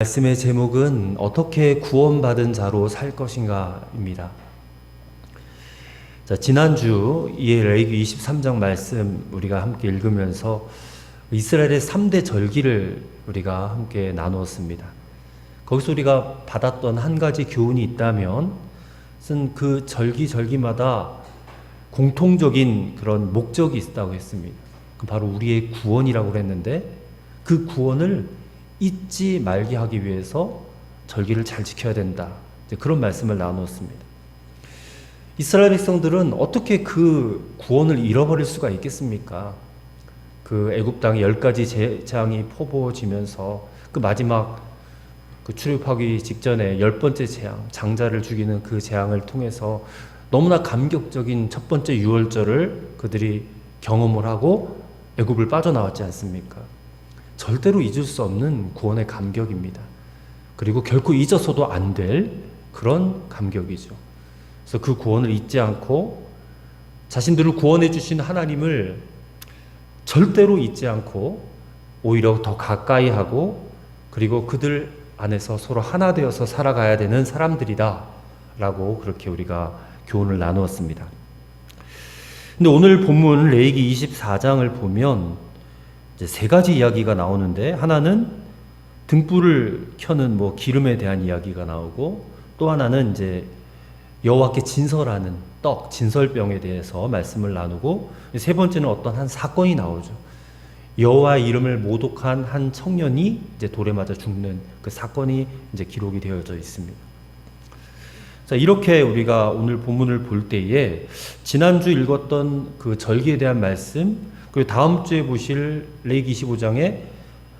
말씀의 제목은 어떻게 구원받은 자로 살 것인가입니다. 자, 지난주 이 레위기 23장 말씀 우리가 함께 읽으면서 이스라엘의 3대 절기를 우리가 함께 나누었습니다. 거기서 우리가 받았던 한 가지 교훈이 있다면 그 절기마다 공통적인 그런 목적이 있다고 했습니다. 바로 우리의 구원이라고 그랬는데 그 구원을 잊지 말게 하기 위해서 절기를 잘 지켜야 된다. 그런 말씀을 나누었습니다. 이스라엘 백성들은 어떻게 그 구원을 잃어버릴 수가 있겠습니까? 그 애굽 땅에 10가지 재앙이 퍼부어지면서 그 마지막 그 출애굽하기 직전에 10번째 재앙, 장자를 죽이는 그 재앙을 통해서 너무나 감격적인 첫 번째 유월절을 그들이 경험을 하고 애굽을 빠져나왔지 않습니까? 절대로 잊을 수 없는 구원의 감격입니다. 그리고 결코 잊어서도 안 될 그런 감격이죠. 그래서 그 구원을 잊지 않고 자신들을 구원해 주신 하나님을 절대로 잊지 않고 오히려 더 가까이 하고 그리고 그들 안에서 서로 하나 되어서 살아가야 되는 사람들이다 라고 그렇게 우리가 교훈을 나누었습니다. 근데 오늘 본문 레위기 24장을 보면 이제 세 가지 이야기가 나오는데, 하나는 등불을 켜는 기름에 대한 이야기가 나오고, 또 하나는 이제 여호와께 진설하는 떡, 진설병에 대해서 말씀을 나누고, 세 번째는 어떤 한 사건이 나오죠. 여호와의 이름을 모독한 한 청년이 이제 돌에 맞아 죽는 그 사건이 이제 기록이 되어져 있습니다. 자, 이렇게 우리가 오늘 본문을 볼 때에 지난주 읽었던 그 절기에 대한 말씀, 그리고 다음 주에 보실 레위기 25장에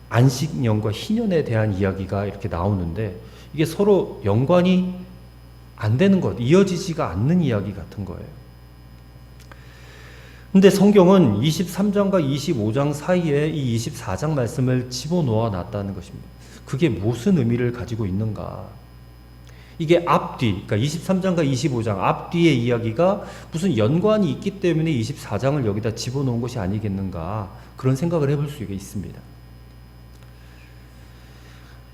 안식년과 희년에 대한 이야기가 이렇게 나오는데 이게 서로 연관이 안 되는 것, 이어지지가 않는 이야기 같은 거예요. 근데 성경은 23장과 25장 사이에 이 24장 말씀을 집어넣어 놨다는 것입니다. 그게 무슨 의미를 가지고 있는가? 이게 앞뒤, 그러니까 23장과 25장 앞뒤의 이야기가 무슨 연관이 있기 때문에 24장을 여기다 집어넣은 것이 아니겠는가, 그런 생각을 해볼 수가 있습니다.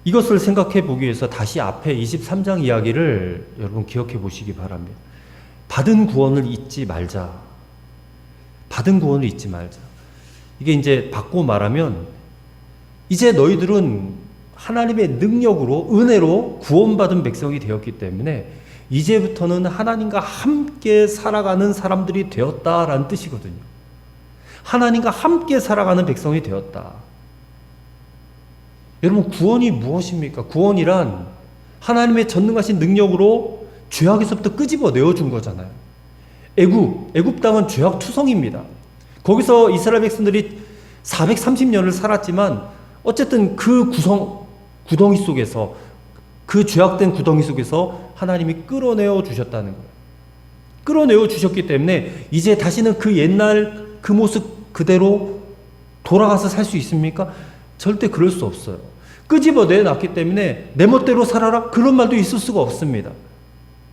이것을 생각해 보기 위해서 다시 앞에 23장 이야기를 여러분 기억해 보시기 바랍니다. 받은 구원을 잊지 말자. 받은 구원을 잊지 말자. 이게 이제 바꾸고 말하면 이제 너희들은 하나님의 능력으로, 은혜로 구원받은 백성이 되었기 때문에 이제부터는 하나님과 함께 살아가는 사람들이 되었다라는 뜻이거든요. 하나님과 함께 살아가는 백성이 되었다. 여러분, 구원이 무엇입니까? 구원이란 하나님의 전능하신 능력으로 죄악에서부터 끄집어내어 준 거잖아요. 애굽 땅은 죄악 투성입니다. 거기서 이스라엘 백성들이 430년을 살았지만 어쨌든 그 구덩이 속에서, 그 죄악된 구덩이 속에서 하나님이 끌어내어 주셨다는 거예요. 끌어내어 주셨기 때문에 이제 다시는 그 옛날 그 모습 그대로 돌아가서 살 수 있습니까? 절대 그럴 수 없어요. 끄집어내 놨기 때문에 내 멋대로 살아라, 그런 말도 있을 수가 없습니다.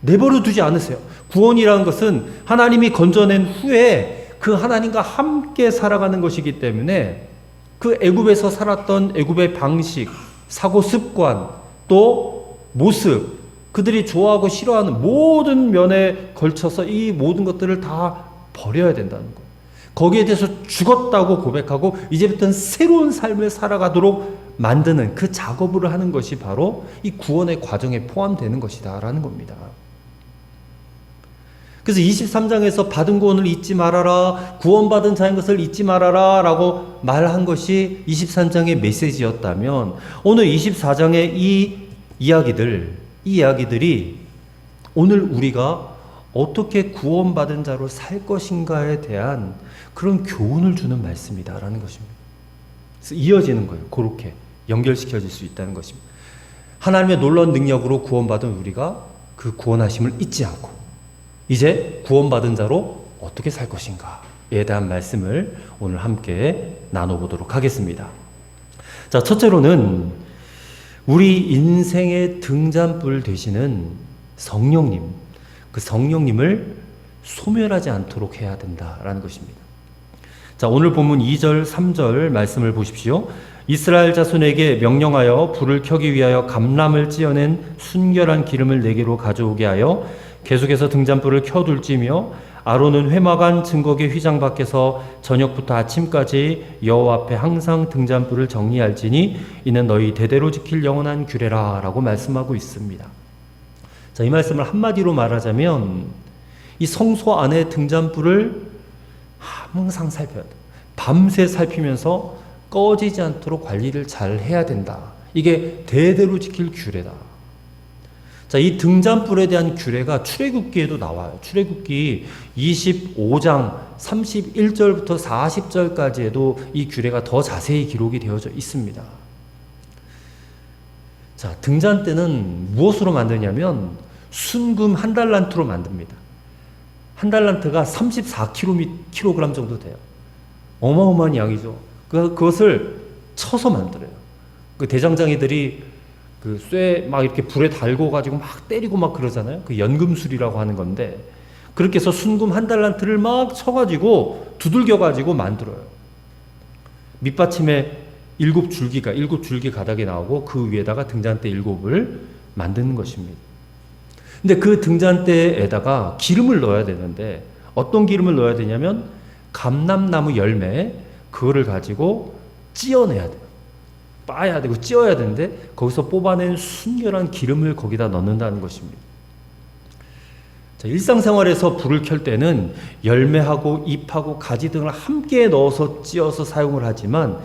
내버려 두지 않으세요. 구원이라는 것은 하나님이 건져낸 후에 그 하나님과 함께 살아가는 것이기 때문에 그 애굽에서 살았던 애굽의 방식, 사고 습관, 또 모습, 그들이 좋아하고 싫어하는 모든 면에 걸쳐서 이 모든 것들을 다 버려야 된다는 거예요. 거기에 대해서 죽었다고 고백하고 이제부터는 새로운 삶을 살아가도록 만드는 그 작업을 하는 것이 바로 이 구원의 과정에 포함되는 것이다라는 겁니다. 그래서 23장에서 받은 구원을 잊지 말아라, 구원받은 자인 것을 잊지 말아라 라고 말한 것이 23장의 메시지였다면 오늘 24장의 이 이야기들이 오늘 우리가 어떻게 구원받은 자로 살 것인가에 대한 그런 교훈을 주는 말씀이다라는 것입니다. 그래서 이어지는 거예요. 그렇게 연결시켜질 수 있다는 것입니다. 하나님의 놀라운 능력으로 구원받은 우리가 그 구원하심을 잊지 않고 이제 구원받은 자로 어떻게 살 것인가에 대한 말씀을 오늘 함께 나눠보도록 하겠습니다. 자, 첫째로는 우리 인생의 등잔불 되시는 성령님, 그 성령님을 소멸하지 않도록 해야 된다라는 것입니다. 자, 오늘 본문 2절, 3절 말씀을 보십시오. 이스라엘 자손에게 명령하여 불을 켜기 위하여 감람을 찧어낸 순결한 기름을 네개로 가져오게 하여 계속해서 등잔불을 켜둘지며 아론은 회막안 증거계 휘장 밖에서 저녁부터 아침까지 여호와 앞에 항상 등잔불을 정리할지니 이는 너희 대대로 지킬 영원한 규례라 라고 말씀하고 있습니다. 자, 이 말씀을 한마디로 말하자면 이 성소 안에 등잔불을 항상 살펴야 돼. 밤새 살피면서 꺼지지 않도록 관리를 잘 해야 된다. 이게 대대로 지킬 규례다. 자, 이 등잔불에 대한 규례가 출애굽기에도 나와요. 출애굽기 25장 31절부터 40절까지에도 이 규례가 더 자세히 기록이 되어져 있습니다. 자, 등잔대는 무엇으로 만드냐면 순금 한 달란트로 만듭니다. 한 달란트가 34kg 정도 돼요. 어마어마한 양이죠. 그것을 쳐서 만들어요. 그 대장장이들이 그 쇠 막 이렇게 불에 달고 가지고 막 때리고 막 그러잖아요. 그 연금술이라고 하는 건데, 그렇게 해서 순금 한 달란트를 막 쳐가지고 두들겨 가지고 만들어요. 밑받침에 7줄기 가닥이 나오고 그 위에다가 등잔대 7을 만드는 것입니다. 근데 그 등잔대에다가 기름을 넣어야 되는데 어떤 기름을 넣어야 되냐면 감람나무 열매, 그거를 가지고 찧어내야 돼요. 빠야 되고 찧어야 되는데 거기서 뽑아낸 순결한 기름을 거기다 넣는다는 것입니다. 자, 일상생활에서 불을 켤 때는 열매하고 잎하고 가지 등을 함께 넣어서 찧어서 사용을 하지만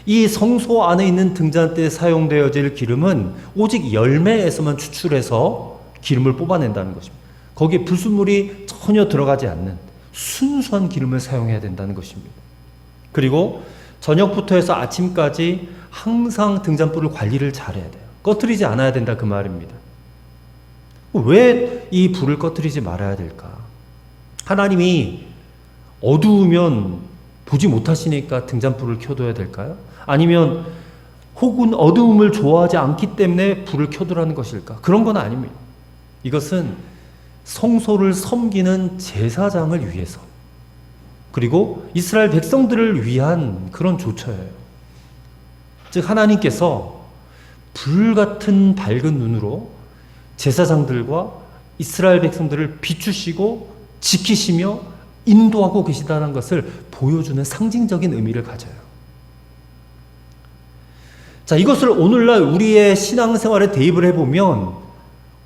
이 성소 안에 있는 등잔대에 사용되어질 기름은 오직 열매에서만 추출해서 기름을 뽑아낸다는 것입니다. 거기에 불순물이 전혀 들어가지 않는 순수한 기름을 사용해야 된다는 것입니다. 그리고 저녁부터 해서 아침까지 항상 등잔불을 관리를 잘해야 돼요. 꺼트리지 않아야 된다 그 말입니다. 왜 이 불을 꺼트리지 말아야 될까? 하나님이 어두우면 보지 못하시니까 등잔불을 켜둬야 될까요? 아니면 혹은 어두움을 좋아하지 않기 때문에 불을 켜두라는 것일까? 그런 건 아닙니다. 이것은 성소를 섬기는 제사장을 위해서, 그리고 이스라엘 백성들을 위한 그런 조처예요. 즉 하나님께서 불같은 밝은 눈으로 제사장들과 이스라엘 백성들을 비추시고 지키시며 인도하고 계시다는 것을 보여주는 상징적인 의미를 가져요. 자, 이것을 오늘날 우리의 신앙생활에 대입을 해보면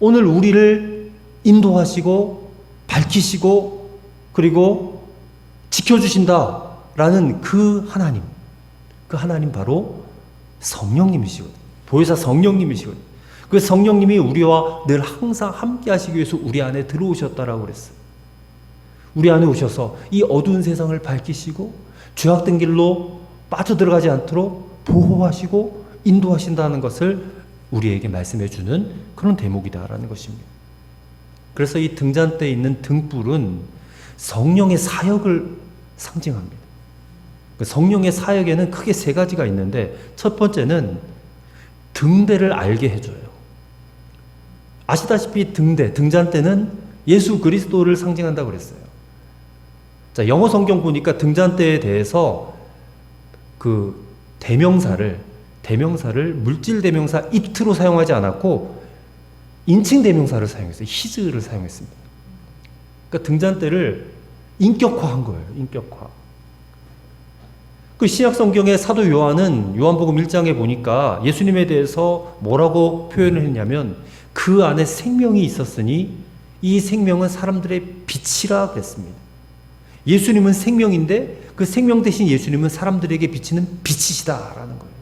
오늘 우리를 인도하시고 밝히시고 그리고 지켜주신다라는 그 하나님 바로 성령님이시거든요. 보혜사 성령님이시거든요. 그 성령님이 우리와 늘 항상 함께 하시기 위해서 우리 안에 들어오셨다라고 그랬어요. 우리 안에 오셔서 이 어두운 세상을 밝히시고 죄악된 길로 빠져들어가지 않도록 보호하시고 인도하신다는 것을 우리에게 말씀해 주는 그런 대목이다라는 것입니다. 그래서 이 등잔대에 있는 등불은 성령의 사역을 상징합니다. 성령의 사역에는 크게 세 가지가 있는데 첫 번째는 등대를 알게 해줘요. 아시다시피 등잔대는 예수 그리스도를 상징한다고 그랬어요. 자, 영어 성경 보니까 등잔대에 대해서 그 대명사를 물질 대명사 it로 사용하지 않았고 인칭 대명사를 사용했어요. his를 사용했습니다. 그러니까 등잔대를 인격화한 거예요. 인격화. 그 신약 성경의 사도 요한은 요한복음 1장에 보니까 예수님에 대해서 뭐라고 표현을 했냐면 그 안에 생명이 있었으니 이 생명은 사람들의 빛이라 그랬습니다. 예수님은 생명인데 그 생명 대신 예수님은 사람들에게 비치는 빛이시다라는 거예요.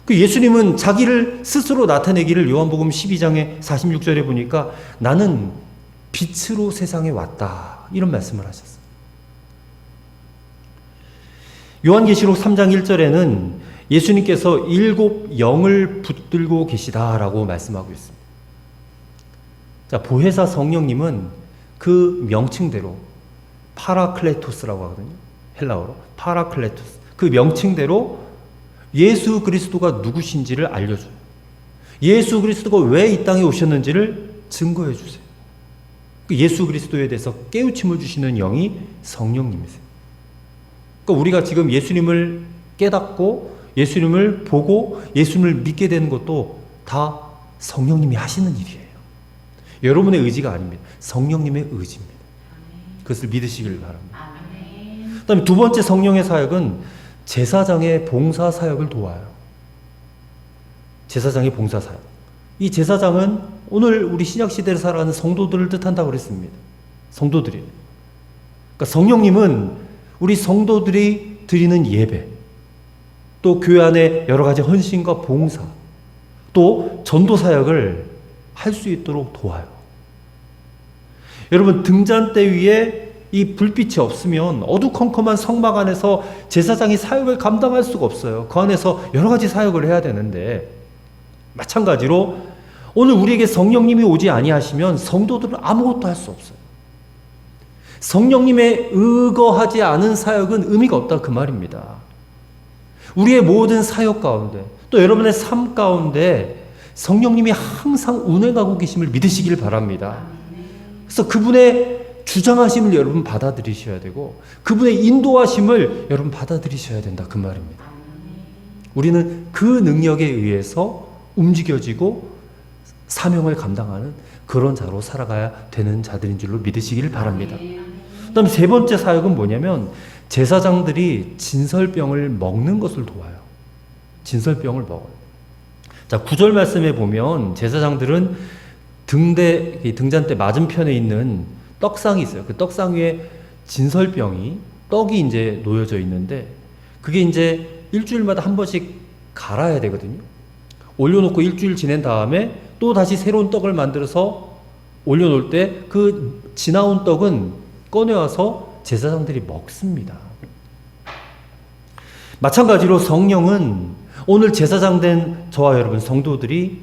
그 예수님은 자기를 스스로 나타내기를 요한복음 12장의 46절에 보니까 나는 빛으로 세상에 왔다 이런 말씀을 하셨어요. 요한계시록 3장 1절에는 예수님께서 7 영을 붙들고 계시다라고 말씀하고 있습니다. 자, 보혜사 성령님은 그 명칭대로 파라클레토스라고 하거든요. 헬라어로 파라클레토스. 그 명칭대로 예수 그리스도가 누구신지를 알려줘요. 예수 그리스도가 왜 이 땅에 오셨는지를 증거해 주세요. 예수 그리스도에 대해서 깨우침을 주시는 영이 성령님이세요. 그러니까 우리가 지금 예수님을 깨닫고 예수님을 보고 예수님을 믿게 되는 것도 다 성령님이 하시는 일이에요. 여러분의 의지가 아닙니다. 성령님의 의지입니다. 그것을 믿으시길 바랍니다. 그다음에 두 번째 성령의 사역은 제사장의 봉사 사역을 도와요. 제사장의 봉사 사역. 이 제사장은 오늘 우리 신약 시대를 살아가는 성도들을 뜻한다고 그랬습니다. 성도들이. 그러니까 성령님은 우리 성도들이 드리는 예배, 또 교회 안에 여러 가지 헌신과 봉사, 또 전도 사역을 할 수 있도록 도와요. 여러분, 등잔대 위에 이 불빛이 없으면 어두컴컴한 성막 안에서 제사장이 사역을 감당할 수가 없어요. 그 안에서 여러 가지 사역을 해야 되는데, 마찬가지로 오늘 우리에게 성령님이 오지 아니하시면 성도들은 아무것도 할 수 없어요. 성령님에 의거하지 않은 사역은 의미가 없다, 그 말입니다. 우리의 모든 사역 가운데, 또 여러분의 삶 가운데 성령님이 항상 운행하고 계심을 믿으시길 바랍니다. 그래서 그분의 주장하심을 여러분 받아들이셔야 되고, 그분의 인도하심을 여러분 받아들이셔야 된다, 그 말입니다. 우리는 그 능력에 의해서 움직여지고 사명을 감당하는 그런 자로 살아가야 되는 자들인 줄로 믿으시길 바랍니다. 그 다음 세 번째 사역은 뭐냐면, 제사장들이 진설병을 먹는 것을 도와요. 진설병을 먹어요. 자, 9절 말씀에 보면 제사장들은 등잔대 맞은편에 있는 떡상이 있어요. 그 떡상 위에 진설병이, 떡이 이제 놓여져 있는데, 그게 이제 일주일마다 한 번씩 갈아야 되거든요. 올려놓고 일주일 지낸 다음에 또 다시 새로운 떡을 만들어서 올려놓을 때 그 지나온 떡은 꺼내와서 제사장들이 먹습니다. 마찬가지로 성령은 오늘 제사장 된 저와 여러분 성도들이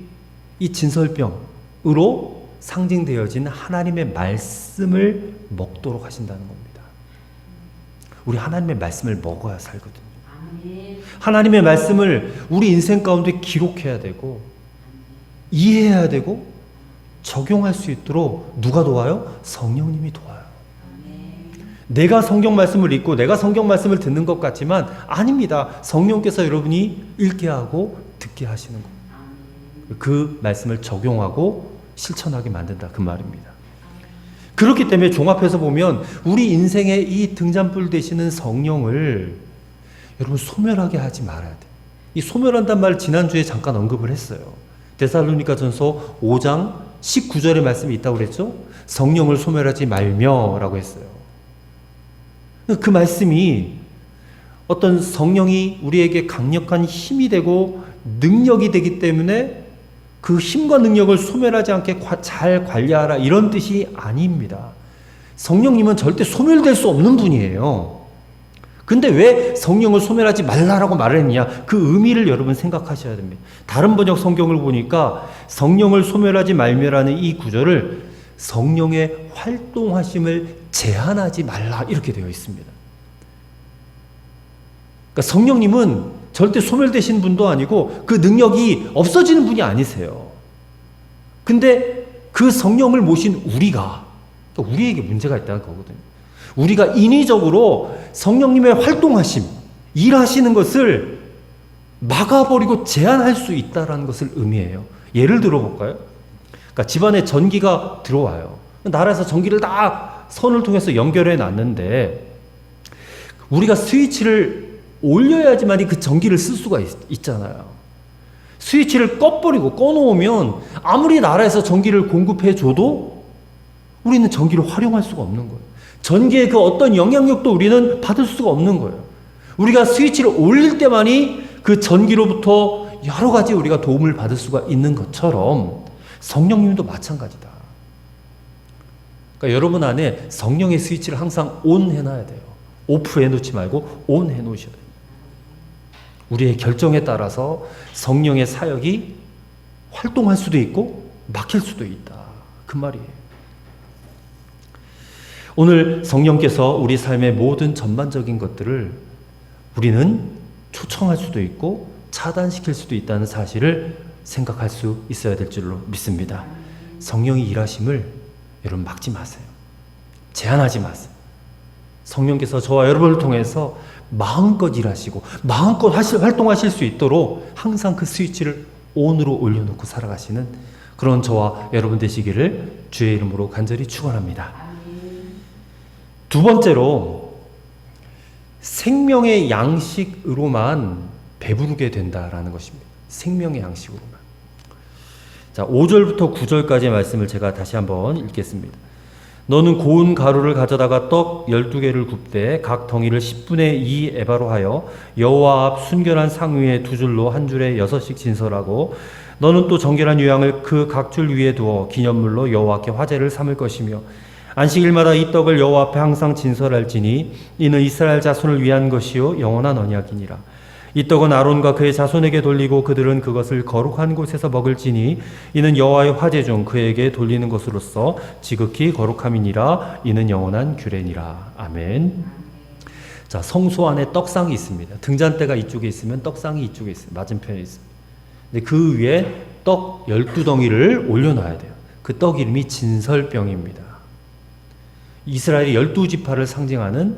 이 진설병으로 상징되어진 하나님의 말씀을 먹도록 하신다는 겁니다. 우리 하나님의 말씀을 먹어야 살거든요. 하나님의 말씀을 우리 인생 가운데 기록해야 되고, 이해해야 되고, 적용할 수 있도록 누가 도와요? 성령님이 도와요. 내가 성경 말씀을 읽고 내가 성경 말씀을 듣는 것 같지만 아닙니다. 성령께서 여러분이 읽게 하고 듣게 하시는 거예요. 그 말씀을 적용하고 실천하게 만든다, 그 말입니다. 그렇기 때문에 종합해서 보면 우리 인생의 이 등잔불 되시는 성령을 여러분 소멸하게 하지 말아야 돼요. 이 소멸한단 말을 지난주에 잠깐 언급을 했어요. 데살로니가전서 5장 19절의 말씀이 있다고 그랬죠? 성령을 소멸하지 말며 라고 했어요. 그 말씀이 어떤 성령이 우리에게 강력한 힘이 되고 능력이 되기 때문에 그 힘과 능력을 소멸하지 않게 잘 관리하라, 이런 뜻이 아닙니다. 성령님은 절대 소멸될 수 없는 분이에요. 근데 왜 성령을 소멸하지 말라라고 말을 했느냐? 그 의미를 여러분 생각하셔야 됩니다. 다른 번역 성경을 보니까 성령을 소멸하지 말며라는 이 구절을 성령의 활동하심을 제한하지 말라, 이렇게 되어 있습니다. 그러니까 성령님은 절대 소멸되신 분도 아니고 그 능력이 없어지는 분이 아니세요. 근데 그 성령을 모신 우리가, 그러니까 우리에게 문제가 있다는 거거든요. 우리가 인위적으로 성령님의 활동하심, 일하시는 것을 막아버리고 제한할 수 있다는 것을 의미해요. 예를 들어볼까요? 그러니까 집안에 전기가 들어와요. 나라에서 전기를 다 선을 통해서 연결해 놨는데 우리가 스위치를 올려야지만 그 전기를 쓸 수가 있잖아요. 스위치를 꺼버리고 꺼놓으면 아무리 나라에서 전기를 공급해 줘도 우리는 전기를 활용할 수가 없는 거예요. 전기의 그 어떤 영향력도 우리는 받을 수가 없는 거예요. 우리가 스위치를 올릴 때만이 그 전기로부터 여러 가지 우리가 도움을 받을 수가 있는 것처럼 성령님도 마찬가지다. 그러니까 여러분 안에 성령의 스위치를 항상 온 해놔야 돼요. 오프 해놓지 말고 온 해놓으셔야 돼요. 우리의 결정에 따라서 성령의 사역이 활동할 수도 있고 막힐 수도 있다, 그 말이에요. 오늘 성령께서 우리 삶의 모든 전반적인 것들을 우리는 초청할 수도 있고 차단시킬 수도 있다는 사실을 생각할 수 있어야 될 줄로 믿습니다. 성령이 일하심을 여러분 막지 마세요. 제한하지 마세요. 성령께서 저와 여러분을 통해서 마음껏 일하시고 마음껏 활동하실 수 있도록 항상 그 스위치를 ON으로 올려놓고 살아가시는 그런 저와 여러분 되시기를 주의 이름으로 간절히 축원합니다. 두 번째로 생명의 양식으로만 배부르게 된다라는 것입니다. 생명의 양식으로만. 자, 5절부터 9절까지의 말씀을 제가 다시 한번 읽겠습니다. 너는 고운 가루를 가져다가 떡 12개를 굽되 각 덩이를 10분의 2 에바로 하여 여호와 앞 순결한 상 위에 두 줄로 한 줄에 6씩 진설하고 너는 또 정결한 유향을 그 각 줄 위에 두어 기념물로 여호와께 화제를 삼을 것이며 안식일마다 이 떡을 여호와 앞에 항상 진설할지니 이는 이스라엘 자손을 위한 것이요 영원한 언약이니라. 이 떡은 아론과 그의 자손에게 돌리고 그들은 그것을 거룩한 곳에서 먹을지니 이는 여호와의 화제 중 그에게 돌리는 것으로서 지극히 거룩함이니라. 이는 영원한 규례니라. 아멘. 자, 성소 안에 떡상이 있습니다. 등잔대가 이쪽에 있으면 떡상이 이쪽에 있어요. 맞은편에 있습니다. 근데 그 위에 떡 12덩이를 올려놔야 돼요. 그 떡 이름이 진설병입니다. 이스라엘의 12지파를 상징하는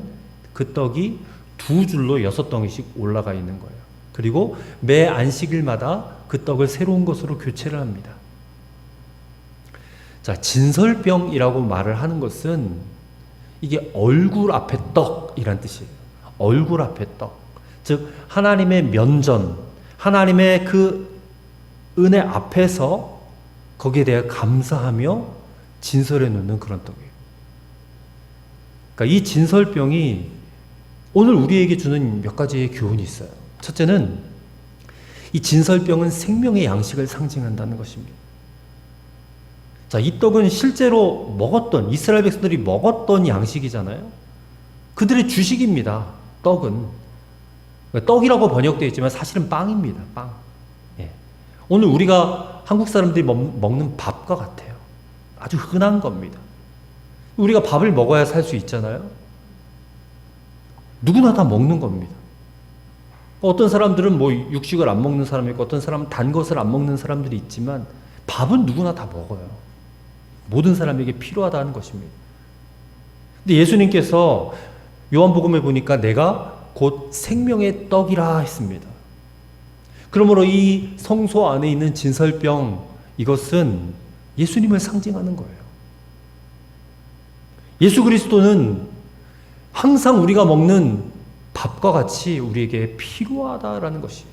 그 떡이 두 줄로 6덩이씩 올라가 있는 거예요. 그리고 매 안식일마다 그 떡을 새로운 것으로 교체를 합니다. 자, 진설병이라고 말을 하는 것은 이게 얼굴 앞에 떡이란 뜻이에요. 얼굴 앞에 떡. 즉 하나님의 면전, 하나님의 그 은혜 앞에서 거기에 대해 감사하며 진설해 놓는 그런 떡이에요. 그러니까 이 진설병이 오늘 우리에게 주는 몇 가지의 교훈이 있어요. 첫째는 이 진설병은 생명의 양식을 상징한다는 것입니다. 자, 이 떡은 실제로 먹었던, 이스라엘 백성들이 먹었던 양식이잖아요. 그들의 주식입니다. 떡은. 떡이라고 번역되어 있지만 사실은 빵입니다. 빵. 예. 오늘 우리가 한국 사람들이 먹는 밥과 같아요. 아주 흔한 겁니다. 우리가 밥을 먹어야 살 수 있잖아요. 누구나 다 먹는 겁니다. 어떤 사람들은 뭐 육식을 안 먹는 사람이 있고 어떤 사람은 단 것을 안 먹는 사람들이 있지만 밥은 누구나 다 먹어요. 모든 사람에게 필요하다는 것입니다. 근데 예수님께서 요한복음에 보니까 내가 곧 생명의 떡이라 했습니다. 그러므로 이 성소 안에 있는 진설병, 이것은 예수님을 상징하는 거예요. 예수 그리스도는 항상 우리가 먹는 밥과 같이 우리에게 필요하다라는 것이에요.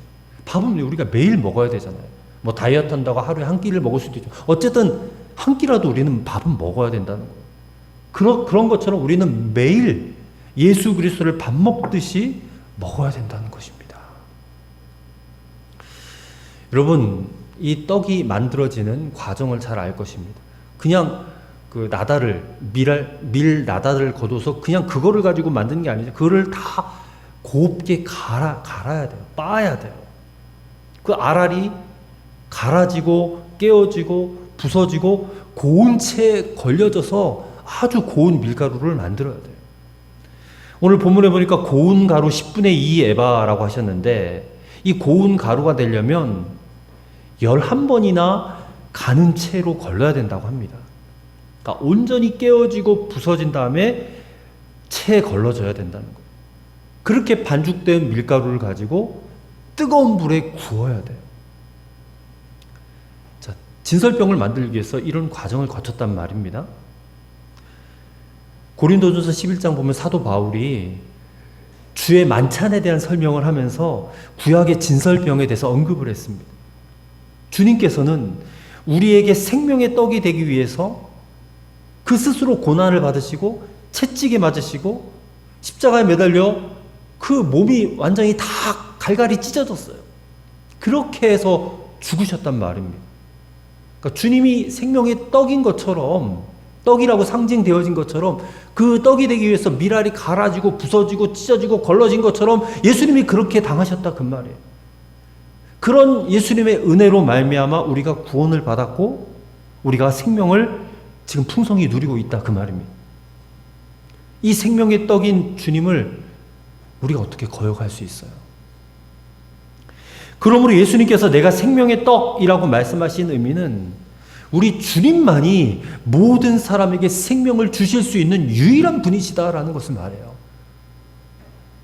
밥은 우리가 매일 먹어야 되잖아요. 뭐 다이어트 한다고 하루에 한 끼를 먹을 수도 있죠. 어쨌든 한 끼라도 우리는 밥은 먹어야 된다는 거예요. 그런 것처럼 우리는 매일 예수 그리스도를 밥 먹듯이 먹어야 된다는 것입니다. 여러분, 이 떡이 만들어지는 과정을 잘 알 것입니다. 그냥 그 나달을 밀 나달을 걷어서 그냥 그거를 가지고 만드는 게 아니죠. 그거를 다 곱게 갈아야 돼요. 빻아야 돼요. 그 알알이 갈아지고 깨어지고 부서지고 고운 채에 걸려져서 아주 고운 밀가루를 만들어야 돼요. 오늘 본문에 보니까 고운 가루 10분의 2 에바라고 하셨는데 이 고운 가루가 되려면 11번이나 가는 채로 걸러야 된다고 합니다. 그러니까 온전히 깨어지고 부서진 다음에 채에 걸러져야 된다는 거예요. 그렇게 반죽된 밀가루를 가지고 뜨거운 불에 구워야 돼요. 자, 진설병을 만들기 위해서 이런 과정을 거쳤단 말입니다. 고린도전서 11장 보면 사도 바울이 주의 만찬에 대한 설명을 하면서 구약의 진설병에 대해서 언급을 했습니다. 주님께서는 우리에게 생명의 떡이 되기 위해서 그 스스로 고난을 받으시고 채찍에 맞으시고 십자가에 매달려 그 몸이 완전히 다 갈갈이 찢어졌어요. 그렇게 해서 죽으셨단 말입니다. 그러니까 주님이 생명의 떡인 것처럼, 떡이라고 상징되어진 것처럼 그 떡이 되기 위해서 밀알이 갈아지고 부서지고 찢어지고 걸러진 것처럼 예수님이 그렇게 당하셨다 그 말이에요. 그런 예수님의 은혜로 말미암아 우리가 구원을 받았고 우리가 생명을 지금 풍성히 누리고 있다 그 말입니다. 이 생명의 떡인 주님을 우리가 어떻게 거역할 수 있어요? 그러므로 예수님께서 내가 생명의 떡이라고 말씀하신 의미는 우리 주님만이 모든 사람에게 생명을 주실 수 있는 유일한 분이시다라는 것을 말해요.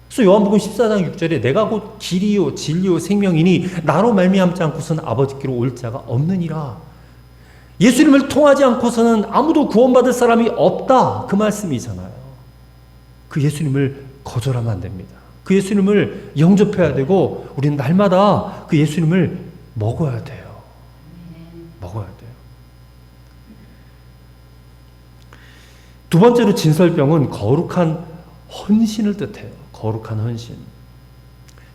그래서 요한복음 14장 6절에 내가 곧 길이요 진리요 생명이니 나로 말미암지 않고서는 아버지께로 올 자가 없느니라. 예수님을 통하지 않고서는 아무도 구원받을 사람이 없다. 그 말씀이잖아요. 그 예수님을 거절하면 안 됩니다. 그 예수님을 영접해야 되고 우리는 날마다 그 예수님을 먹어야 돼요. 먹어야 돼요. 두 번째로 진설병은 거룩한 헌신을 뜻해요. 거룩한 헌신.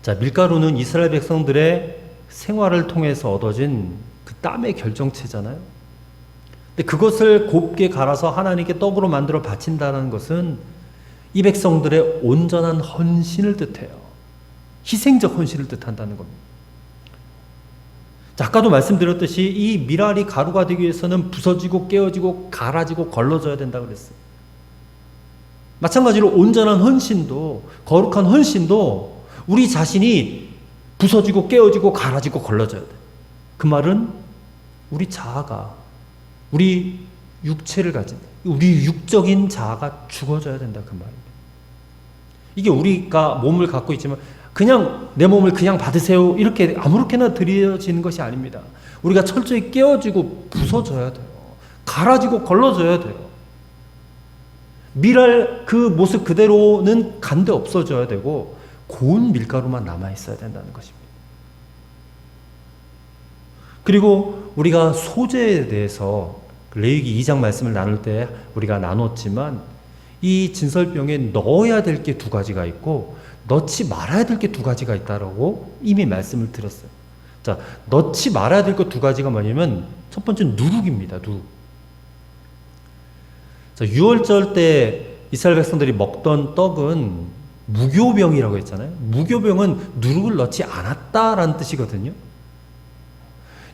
자, 밀가루는 이스라엘 백성들의 생활을 통해서 얻어진 그 땀의 결정체잖아요. 근데 그것을 곱게 갈아서 하나님께 떡으로 만들어 바친다는 것은 이 백성들의 온전한 헌신을 뜻해요. 희생적 헌신을 뜻한다는 겁니다. 자, 아까도 말씀드렸듯이 이 밀알이 가루가 되기 위해서는 부서지고 깨어지고 갈아지고 걸러져야 된다고 그랬어요. 마찬가지로 온전한 헌신도, 거룩한 헌신도 우리 자신이 부서지고 깨어지고 갈아지고 걸러져야 돼. 그 말은 우리 자아가, 우리 육체를 가진, 우리 육적인 자아가 죽어져야 된다 그 말입니다. 이게 우리가 몸을 갖고 있지만 그냥 내 몸을 그냥 받으세요 이렇게 아무렇게나 드려지는 것이 아닙니다. 우리가 철저히 깨어지고 부서져야 돼요. 갈아지고 걸러져야 돼요. 밀알 그 모습 그대로는 간데 없어져야 되고 고운 밀가루만 남아있어야 된다는 것입니다. 그리고 우리가 소재에 대해서 레위기 2장 말씀을 나눌 때 우리가 나눴지만 이 진설병에 넣어야 될 게 두 가지가 있고 넣지 말아야 될 게 두 가지가 있다라고 이미 말씀을 드렸어요. 자, 넣지 말아야 될 것 두 가지가 뭐냐면 첫 번째는 누룩입니다. 누룩. 자, 유월절 때 이스라엘 백성들이 먹던 떡은 무교병이라고 했잖아요. 무교병은 누룩을 넣지 않았다라는 뜻이거든요.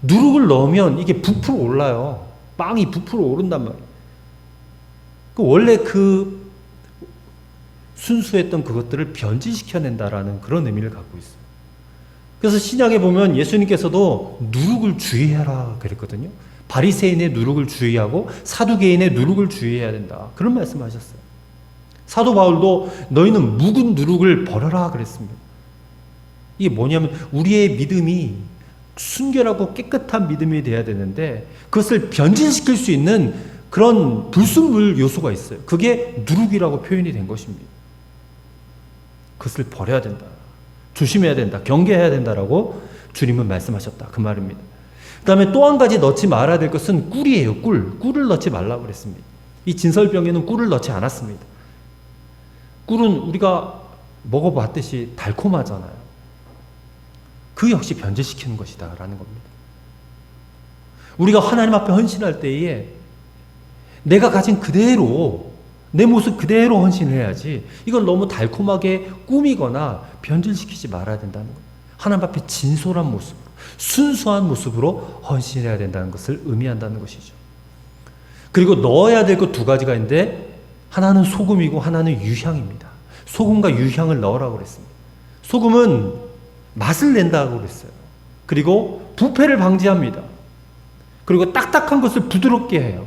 누룩을 넣으면 이게 부풀어 올라요. 빵이 부풀어 오른단 말이에요. 원래 그 순수했던 그것들을 변질시켜낸다라는 그런 의미를 갖고 있어요. 그래서 신약에 보면 예수님께서도 누룩을 주의하라 그랬거든요. 바리새인의 누룩을 주의하고 사두개인의 누룩을 주의해야 된다. 그런 말씀하셨어요. 사도 바울도 너희는 묵은 누룩을 버려라 그랬습니다. 이게 뭐냐면 우리의 믿음이 순결하고 깨끗한 믿음이 돼야 되는데 그것을 변질시킬 수 있는 그런 불순물 요소가 있어요. 그게 누룩이라고 표현이 된 것입니다. 그것을 버려야 된다. 조심해야 된다. 경계해야 된다라고 주님은 말씀하셨다. 그 말입니다. 그 다음에 또 한 가지 넣지 말아야 될 것은 꿀이에요. 꿀. 꿀을 넣지 말라고 그랬습니다. 이 진설병에는 꿀을 넣지 않았습니다. 꿀은 우리가 먹어봤듯이 달콤하잖아요. 그 역시 변질시키는 것이다 라는 겁니다. 우리가 하나님 앞에 헌신할 때에 내가 가진 그대로 내 모습 그대로 헌신을 해야지 이걸 너무 달콤하게 꾸미거나 변질시키지 말아야 된다는 거예요. 하나님 앞에 진솔한 모습으로 순수한 모습으로 헌신해야 된다는 것을 의미한다는 것이죠. 그리고 넣어야 될 것 두 가지가 있는데 하나는 소금이고 하나는 유향입니다. 소금과 유향을 넣으라고 그랬습니다. 소금은 맛을 낸다고 그랬어요. 그리고 부패를 방지합니다. 그리고 딱딱한 것을 부드럽게 해요.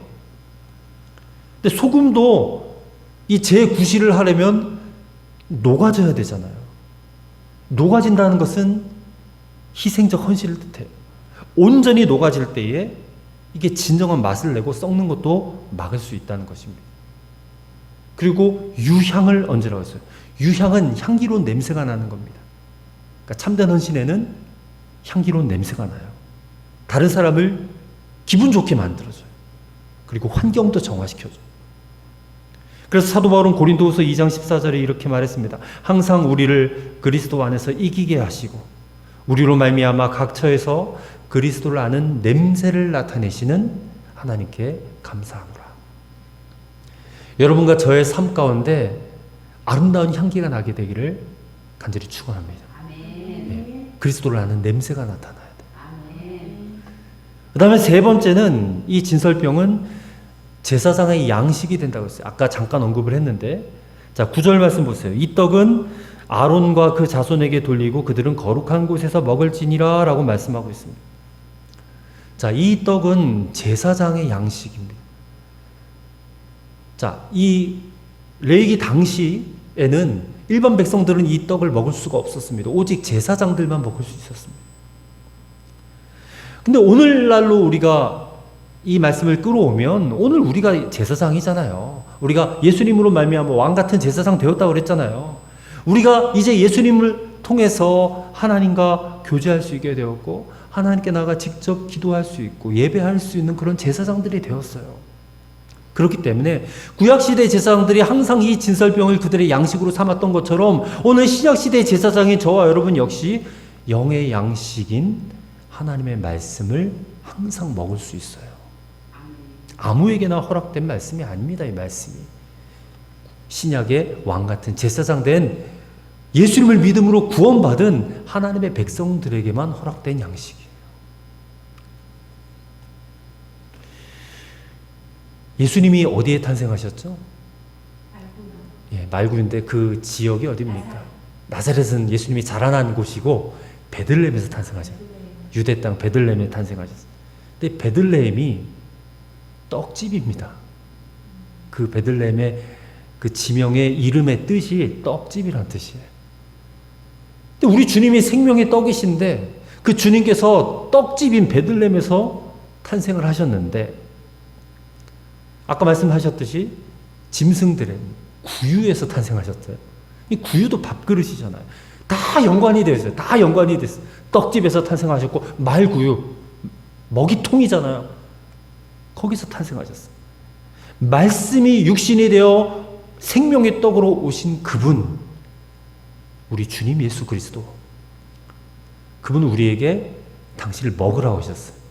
근데 소금도 이 재구실을 하려면 녹아져야 되잖아요. 녹아진다는 것은 희생적 헌신을 뜻해요. 온전히 녹아질 때에 이게 진정한 맛을 내고 썩는 것도 막을 수 있다는 것입니다. 그리고 유향을 얹으라고 했어요. 유향은 향기로운 냄새가 나는 겁니다. 그러니까 참된 헌신에는 향기로운 냄새가 나요. 다른 사람을 기분 좋게 만들어줘요. 그리고 환경도 정화시켜줘요. 그래서 사도 바울은 고린도후서 2장 14절에 이렇게 말했습니다. 항상 우리를 그리스도 안에서 이기게 하시고 우리로 말미암아 각 처에서 그리스도를 아는 냄새를 나타내시는 하나님께 감사하노라. 여러분과 저의 삶 가운데 아름다운 향기가 나게 되기를 간절히 축원합니다. 네, 그리스도를 아는 냄새가 나타나야 돼요. 그 다음에 세 번째는 이 진설병은 제사장의 양식이 된다고 했어요. 아까 잠깐 언급을 했는데 자 9절 말씀 보세요. 이 떡은 아론과 그 자손에게 돌리고 그들은 거룩한 곳에서 먹을지니라 라고 말씀하고 있습니다. 자, 이 떡은 제사장의 양식입니다. 자, 이 레위기 당시에는 일반 백성들은 이 떡을 먹을 수가 없었습니다. 오직 제사장들만 먹을 수 있었습니다. 근데 오늘날로 우리가 이 말씀을 끌어오면 오늘 우리가 제사장이잖아요. 우리가 예수님으로 말미암아 왕 같은 제사장 되었다고 그랬잖아요. 우리가 이제 예수님을 통해서 하나님과 교제할 수 있게 되었고 하나님께 나가 직접 기도할 수 있고 예배할 수 있는 그런 제사장들이 되었어요. 그렇기 때문에 구약시대 제사장들이 항상 이 진설병을 그들의 양식으로 삼았던 것처럼 오늘 신약시대 제사장인 저와 여러분 역시 영의 양식인 하나님의 말씀을 항상 먹을 수 있어요. 아무에게나 허락된 말씀이 아닙니다. 이 말씀이 신약의 왕같은 제사장 된 예수님을 믿음으로 구원받은 하나님의 백성들에게만 허락된 양식이에요. 예수님이 어디에 탄생하셨죠? 말구인데 그 지역이 어디입니까? 나사렛은 예수님이 자라난 곳이고 베들레헴에서 탄생하셨어요. 유대 땅 베들레헴에 탄생하셨어요. 근데 베들레헴이 떡집입니다. 그 베들레헴의 그 지명의 이름의 뜻이 떡집이라는 뜻이에요. 근데 우리 주님이 생명의 떡이신데 그 주님께서 떡집인 베들레헴에서 탄생을 하셨는데 아까 말씀하셨듯이 짐승들의 구유에서 탄생하셨어요. 이 구유도 밥그릇이잖아요. 다 연관이 되어 있어요. 다 연관이 되어 있어요. 떡집에서 탄생하셨고 말구유, 먹이통이잖아요. 거기서 탄생하셨어요. 말씀이 육신이 되어 생명의 떡으로 오신 그분, 우리 주님 예수 그리스도, 그분은 우리에게 당신을 먹으라고 하셨어요.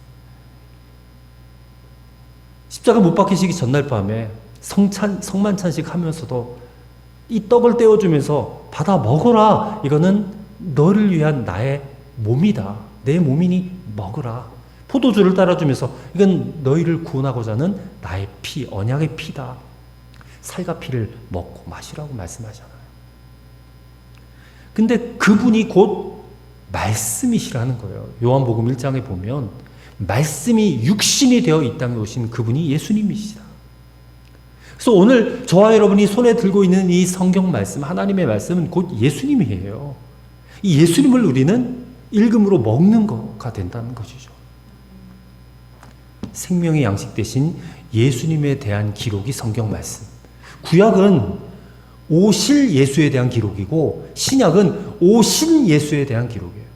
십자가 못 박히시기 전날 밤에 성만찬식 하면서도 이 떡을 떼어주면서 받아 먹어라. 이거는 너를 위한 나의 몸이다. 내 몸이니 먹으라. 포도주를 따라주면서 이건 너희를 구원하고자 하는 나의 피, 언약의 피다. 살과 피를 먹고 마시라고 말씀하잖아요. 근데 그분이 곧 말씀이시라는 거예요. 요한복음 1장에 보면 말씀이 육신이 되어 이 땅에 오신 그분이 예수님이시다. 그래서 오늘 저와 여러분이 손에 들고 있는 이 성경 말씀, 하나님의 말씀은 곧 예수님이에요. 이 예수님을 우리는 읽음으로 먹는 거가 된다는 것이죠. 생명의 양식 대신 예수님에 대한 기록이 성경 말씀. 구약은 오실 예수에 대한 기록이고 신약은 오신 예수에 대한 기록이에요.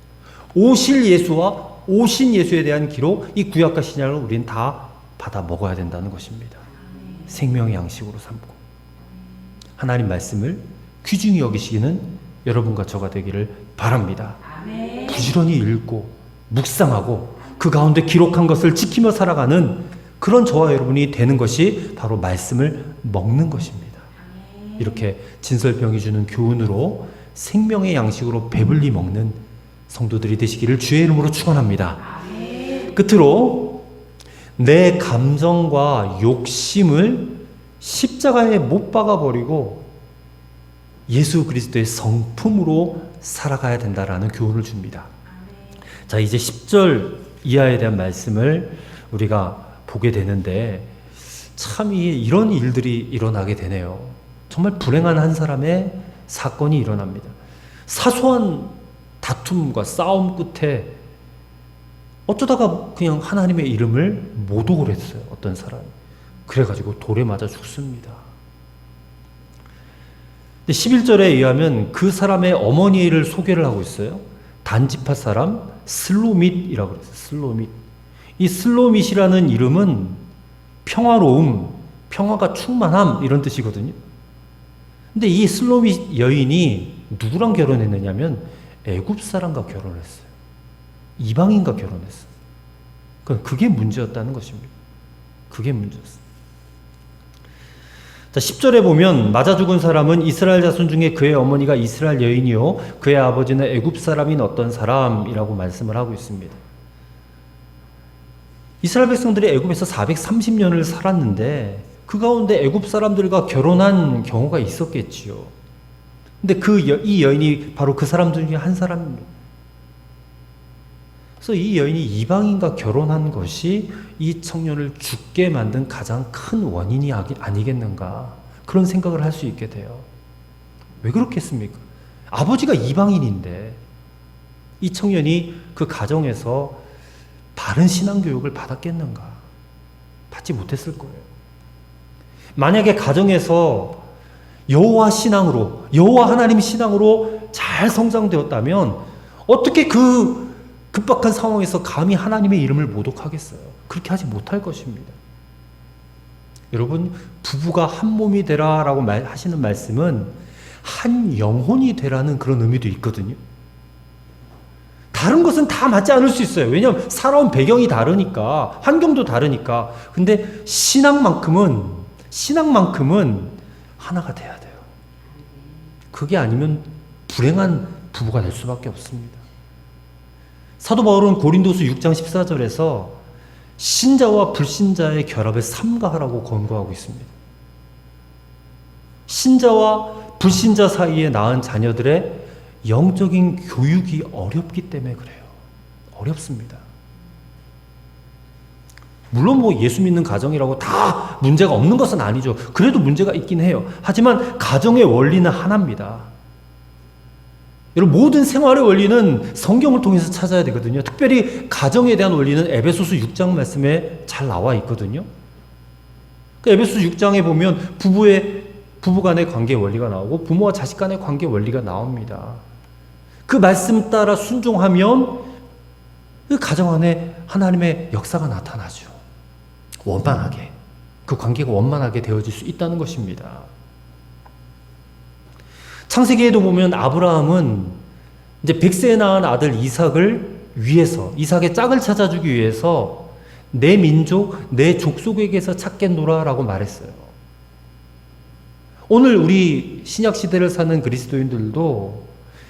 오실 예수와 오신 예수에 대한 기록, 이 구약과 신약을 우리는 다 받아 먹어야 된다는 것입니다. 생명의 양식으로 삼고 하나님 말씀을 귀중히 여기시기는 여러분과 저가 되기를 바랍니다. 부지런히 읽고 묵상하고 그 가운데 기록한 것을 지키며 살아가는 그런 저와 여러분이 되는 것이 바로 말씀을 먹는 것입니다. 이렇게 진설병이 주는 교훈으로 생명의 양식으로 배불리 먹는 성도들이 되시기를 주의 이름으로 축원합니다. 끝으로 내 감정과 욕심을 십자가에 못 박아버리고 예수 그리스도의 성품으로 살아가야 된다라는 교훈을 줍니다. 자, 이제 10절 이하에 대한 말씀을 우리가 보게 되는데 참 이런 일들이 일어나게 되네요. 정말 불행한 한 사람의 사건이 일어납니다. 사소한 다툼과 싸움 끝에 어쩌다가 그냥 하나님의 이름을 모독을 했어요. 어떤 사람이. 그래가지고 돌에 맞아 죽습니다. 11절에 의하면 그 사람의 어머니를 소개를 하고 있어요. 단지파 사람 슬로밋이라고 그랬어요. 슬로밋. 이 슬로밋이라는 이름은 평화로움, 평화가 충만함 이런 뜻이거든요. 근데 이 슬로밋 여인이 누구랑 결혼했느냐면 애굽 사람과 결혼했어요. 이방인과 결혼했어요. 그게 문제였다는 것입니다. 그게 문제였어요. 자, 10절에 보면 맞아 죽은 사람은 이스라엘 자손 중에 그의 어머니가 이스라엘 여인이요 그의 아버지는 애굽 사람인 어떤 사람이라고 말씀을 하고 있습니다. 이스라엘 백성들이 애굽에서 430년을 살았는데 그 가운데 애굽 사람들과 결혼한 경우가 있었겠지요. 근데 이 여인이 바로 그 사람들 중에 한 사람입니다. 그래서 이 여인이 이방인과 결혼한 것이 이 청년을 죽게 만든 가장 큰 원인이 아니겠는가 그런 생각을 할 수 있게 돼요. 왜 그렇겠습니까? 아버지가 이방인인데 이 청년이 그 가정에서 바른 신앙교육을 받았겠는가? 받지 못했을 거예요. 만약에 가정에서 여호와 신앙으로, 여호와 하나님 신앙으로 잘 성장되었다면 어떻게 그 급박한 상황에서 감히 하나님의 이름을 모독하겠어요? 그렇게 하지 못할 것입니다. 여러분, 부부가 한 몸이 되라라고 하시는 말씀은 한 영혼이 되라는 그런 의미도 있거든요. 다른 것은 다 맞지 않을 수 있어요. 왜냐하면 살아온 배경이 다르니까, 환경도 다르니까. 근데 신앙만큼은 하나가 돼야 돼요. 그게 아니면 불행한 부부가 될 수밖에 없습니다. 사도 바울은 고린도서 6장 14절에서 신자와 불신자의 결합을 삼가하라고 권고하고 있습니다. 신자와 불신자 사이에 낳은 자녀들의 영적인 교육이 어렵기 때문에 그래요. 어렵습니다. 물론 예수 믿는 가정이라고 다 문제가 없는 것은 아니죠. 그래도 문제가 있긴 해요. 하지만 가정의 원리는 하나입니다. 여러분, 모든 생활의 원리는 성경을 통해서 찾아야 되거든요. 특별히 가정에 대한 원리는 에베소서 6장 말씀에 잘 나와 있거든요. 에베소서 6장에 보면 부부 간의 관계 원리가 나오고 부모와 자식 간의 관계 원리가 나옵니다. 그 말씀 따라 순종하면 그 가정 안에 하나님의 역사가 나타나죠. 원만하게. 그 관계가 원만하게 되어질 수 있다는 것입니다. 창세기에도 보면 아브라함은 이제 100세에 낳은 아들 이삭의 짝을 찾아주기 위해서 내 민족, 내 족속에게서 찾겠노라라고 말했어요. 오늘 우리 신약시대를 사는 그리스도인들도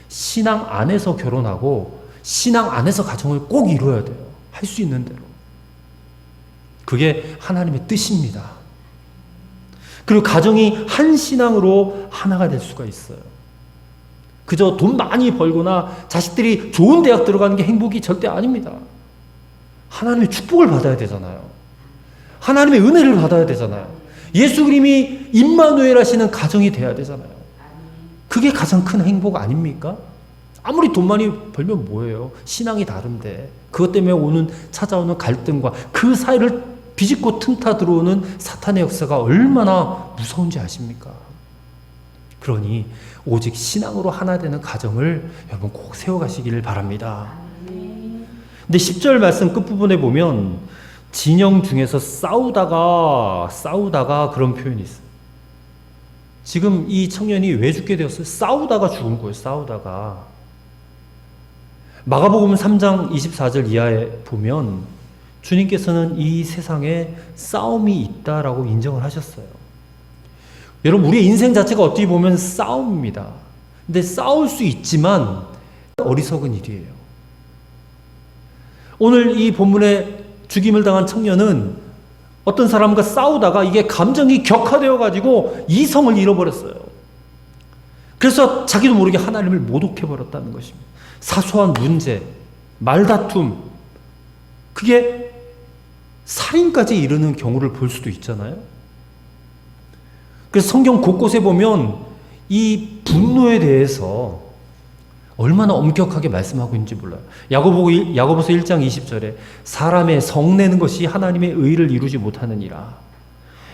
신앙 안에서 결혼하고 신앙 안에서 가정을 꼭 이루어야 돼요. 할 수 있는 대로. 그게 하나님의 뜻입니다. 그리고 가정이 한 신앙으로 하나가 될 수가 있어요. 그저 돈 많이 벌거나 자식들이 좋은 대학 들어가는 게 행복이 절대 아닙니다. 하나님의 축복을 받아야 되잖아요. 하나님의 은혜를 받아야 되잖아요. 예수 그림이 임마누엘 하시는 가정이 돼야 되잖아요. 그게 가장 큰 행복 아닙니까? 아무리 돈 많이 벌면 뭐예요? 신앙이 다른데 그것 때문에 찾아오는 갈등과 그 사이를 비집고 틈타 들어오는 사탄의 역사가 얼마나 무서운지 아십니까? 그러니 오직 신앙으로 하나 되는 가정을 여러분 꼭 세워가시기를 바랍니다. 근데 10절 말씀 끝부분에 보면 진영 중에서 싸우다가 그런 표현이 있어요. 지금 이 청년이 왜 죽게 되었어요? 싸우다가 죽은 거예요. 싸우다가. 마가복음 3장 24절 이하에 보면 주님께서는 이 세상에 싸움이 있다라고 인정을 하셨어요. 여러분, 우리의 인생 자체가 어떻게 보면 싸움입니다. 근데 싸울 수 있지만 어리석은 일이에요. 오늘 이 본문에 죽임을 당한 청년은 어떤 사람과 싸우다가 이게 감정이 격화되어 가지고 이성을 잃어버렸어요. 그래서 자기도 모르게 하나님을 모독해버렸다는 것입니다. 사소한 문제, 말다툼, 그게 살인까지 이르는 경우를 볼 수도 있잖아요. 그래서 성경 곳곳에 보면 이 분노에 대해서 얼마나 엄격하게 말씀하고 있는지 몰라요. 야고보서 1장 20절에 사람의 성내는 것이 하나님의 의를 이루지 못하느니라.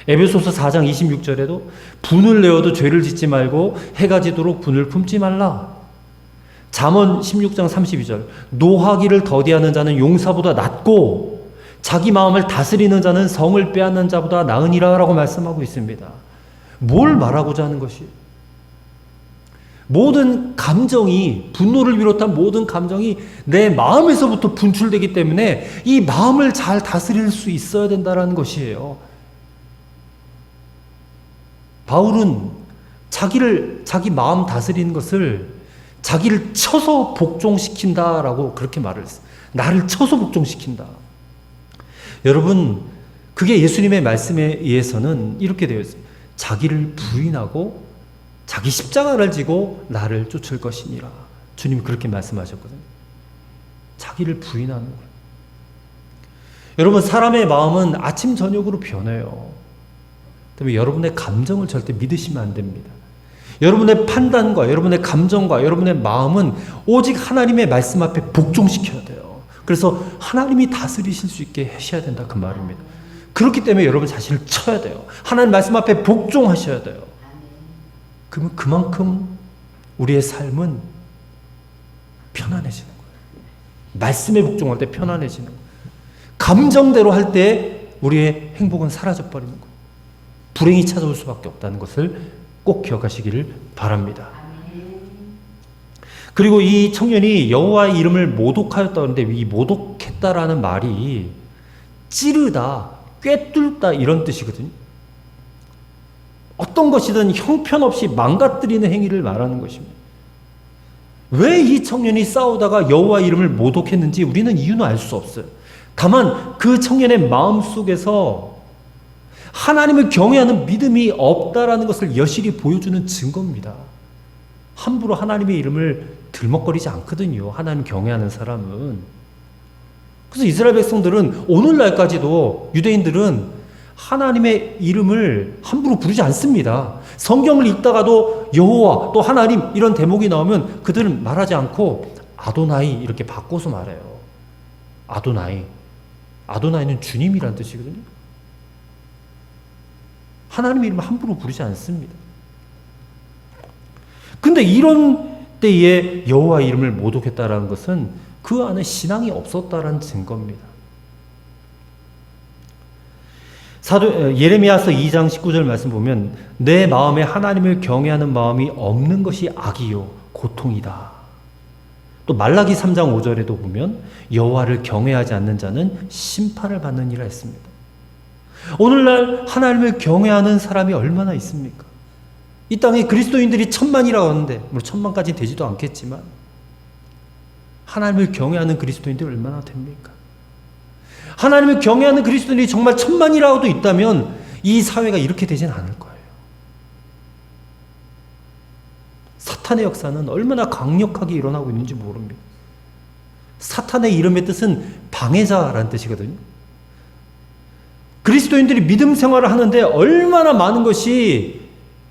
에베소서 4장 26절에도 분을 내어도 죄를 짓지 말고 해가 지도록 분을 품지 말라. 잠언 16장 32절 노하기를 더디하는 자는 용사보다 낫고 자기 마음을 다스리는 자는 성을 빼앗는 자보다 나으니라 라고 말씀하고 있습니다. 뭘 말하고자 하는 것이에요? 모든 감정이, 분노를 비롯한 모든 감정이 내 마음에서부터 분출되기 때문에 이 마음을 잘 다스릴 수 있어야 된다는 것이에요. 바울은 자기 마음 다스리는 것을 자기를 쳐서 복종시킨다라고 그렇게 말을 했어요. 나를 쳐서 복종시킨다. 여러분, 그게 예수님의 말씀에 의해서는 이렇게 되어 있어요. 자기를 부인하고 자기 십자가를 지고 나를 쫓을 것이니라. 주님이 그렇게 말씀하셨거든요. 자기를 부인하는 거예요. 여러분, 사람의 마음은 아침 저녁으로 변해요. 그다음에 여러분의 감정을 절대 믿으시면 안 됩니다. 여러분의 판단과 여러분의 감정과 여러분의 마음은 오직 하나님의 말씀 앞에 복종시켜야 돼요. 그래서 하나님이 다스리실 수 있게 하셔야 된다 그 말입니다. 그렇기 때문에 여러분 자신을 쳐야 돼요. 하나님 말씀 앞에 복종하셔야 돼요. 그러면 그만큼 우리의 삶은 편안해지는 거예요. 말씀에 복종할 때 편안해지는 거예요. 감정대로 할 때 우리의 행복은 사라져 버리는 거예요. 불행이 찾아올 수밖에 없다는 것을 꼭 기억하시기를 바랍니다. 그리고 이 청년이 여호와의 이름을 모독하였다는데 이 모독했다라는 말이 찌르다, 꿰뚫다 이런 뜻이거든요. 어떤 것이든 형편없이 망가뜨리는 행위를 말하는 것입니다. 왜 이 청년이 싸우다가 여호와의 이름을 모독했는지 우리는 이유는 알 수 없어요. 다만 그 청년의 마음속에서 하나님을 경외하는 믿음이 없다라는 것을 여실히 보여주는 증거입니다. 함부로 하나님의 이름을 들먹거리지 않거든요. 하나님 경외하는 사람은. 그래서 이스라엘 백성들은 오늘날까지도 유대인들은 하나님의 이름을 함부로 부르지 않습니다. 성경을 읽다가도 여호와 또 하나님 이런 대목이 나오면 그들은 말하지 않고 아도나이 이렇게 바꿔서 말해요. 아도나이. 아도나이는 주님이란 뜻이거든요. 하나님의 이름을 함부로 부르지 않습니다. 근데 이런 때에 여호와의 이름을 모독했다라는 것은 그 안에 신앙이 없었다라는 증거입니다. 예레미야서 2장 19절 말씀 보면 내 마음에 하나님을 경외하는 마음이 없는 것이 악이요 고통이다. 또 말라기 3장 5절에도 보면 여호와를 경외하지 않는 자는 심판을 받느니라 했습니다. 오늘날 하나님을 경외하는 사람이 얼마나 있습니까? 이 땅에 그리스도인들이 1000만이라고 하는데 물론 1000만까지 되지도 않겠지만 하나님을 경외하는 그리스도인들이 얼마나 됩니까? 하나님을 경외하는 그리스도인이 정말 1000만이라도 있다면 이 사회가 이렇게 되지는 않을 거예요. 사탄의 역사는 얼마나 강력하게 일어나고 있는지 모릅니다. 사탄의 이름의 뜻은 방해자라는 뜻이거든요. 그리스도인들이 믿음 생활을 하는데 얼마나 많은 것이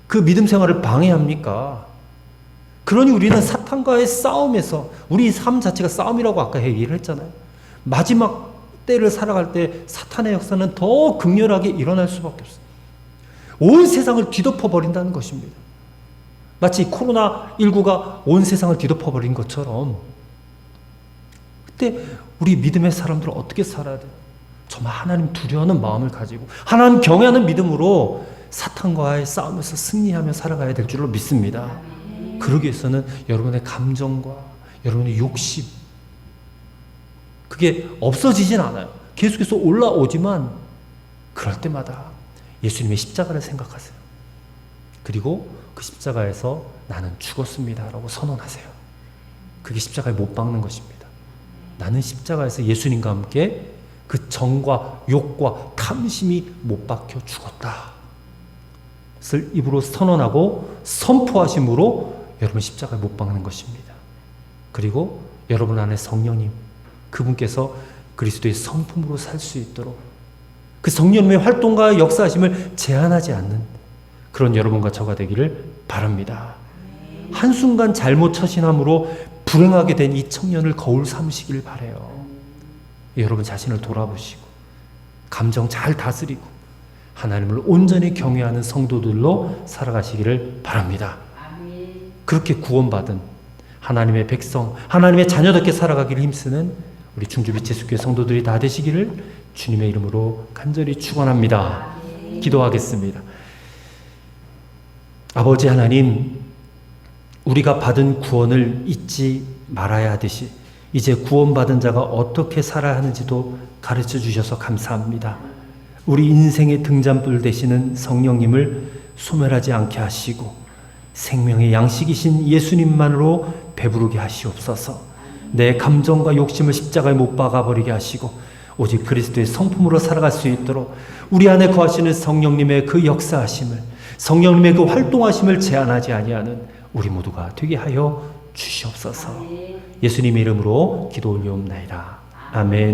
그 믿음 생활을 방해합니까? 그러니 우리는 사탄과의 싸움에서 우리 삶 자체가 싸움이라고 아까 얘기를 했잖아요. 마지막 때를 살아갈 때 사탄의 역사는 더 극렬하게 일어날 수밖에 없어요. 온 세상을 뒤덮어 버린다는 것입니다. 마치 코로나19가 온 세상을 뒤덮어 버린 것처럼 그때 우리 믿음의 사람들은 어떻게 살아야 돼요? 정말 하나님 두려워하는 마음을 가지고 하나님 경외하는 믿음으로 사탄과의 싸움에서 승리하며 살아가야 될 줄로 믿습니다. 그러기 위해서는 여러분의 감정과 여러분의 욕심 그게 없어지진 않아요. 계속해서 올라오지만 그럴 때마다 예수님의 십자가를 생각하세요. 그리고 그 십자가에서 나는 죽었습니다 라고 선언하세요. 그게 십자가에 못 박는 것입니다. 나는 십자가에서 예수님과 함께 그 정과 욕과 탐심이 못 박혀 죽었다. 를 입으로 선언하고 선포하심으로 여러분 십자가에 못 박는 것입니다. 그리고 여러분 안에 성령님 그분께서 그리스도의 성품으로 살 수 있도록 그 성령님의 활동과 역사하심을 제한하지 않는 그런 여러분과 저가 되기를 바랍니다. 한순간 잘못 처신함으로 불행하게 된 이 청년을 거울 삼으시길 바라요. 여러분 자신을 돌아보시고 감정 잘 다스리고 하나님을 온전히 경외하는 성도들로 살아가시기를 바랍니다. 그렇게 구원받은 하나님의 백성, 하나님의 자녀답게 살아가기를 힘쓰는 우리 충주빛의숙교회 성도들이 다 되시기를 주님의 이름으로 간절히 축원합니다. 기도하겠습니다. 아버지 하나님, 우리가 받은 구원을 잊지 말아야 하듯이 이제 구원받은 자가 어떻게 살아야 하는지도 가르쳐 주셔서 감사합니다. 우리 인생의 등잔불 되시는 성령님을 소멸하지 않게 하시고 생명의 양식이신 예수님만으로 배부르게 하시옵소서. 내 감정과 욕심을 십자가에 못 박아버리게 하시고 오직 그리스도의 성품으로 살아갈 수 있도록 우리 안에 거하시는 성령님의 그 역사하심을 성령님의 그 활동하심을 제한하지 아니하는 우리 모두가 되게 하여 주시옵소서. 예수님의 이름으로 기도 올리옵나이다. 아멘.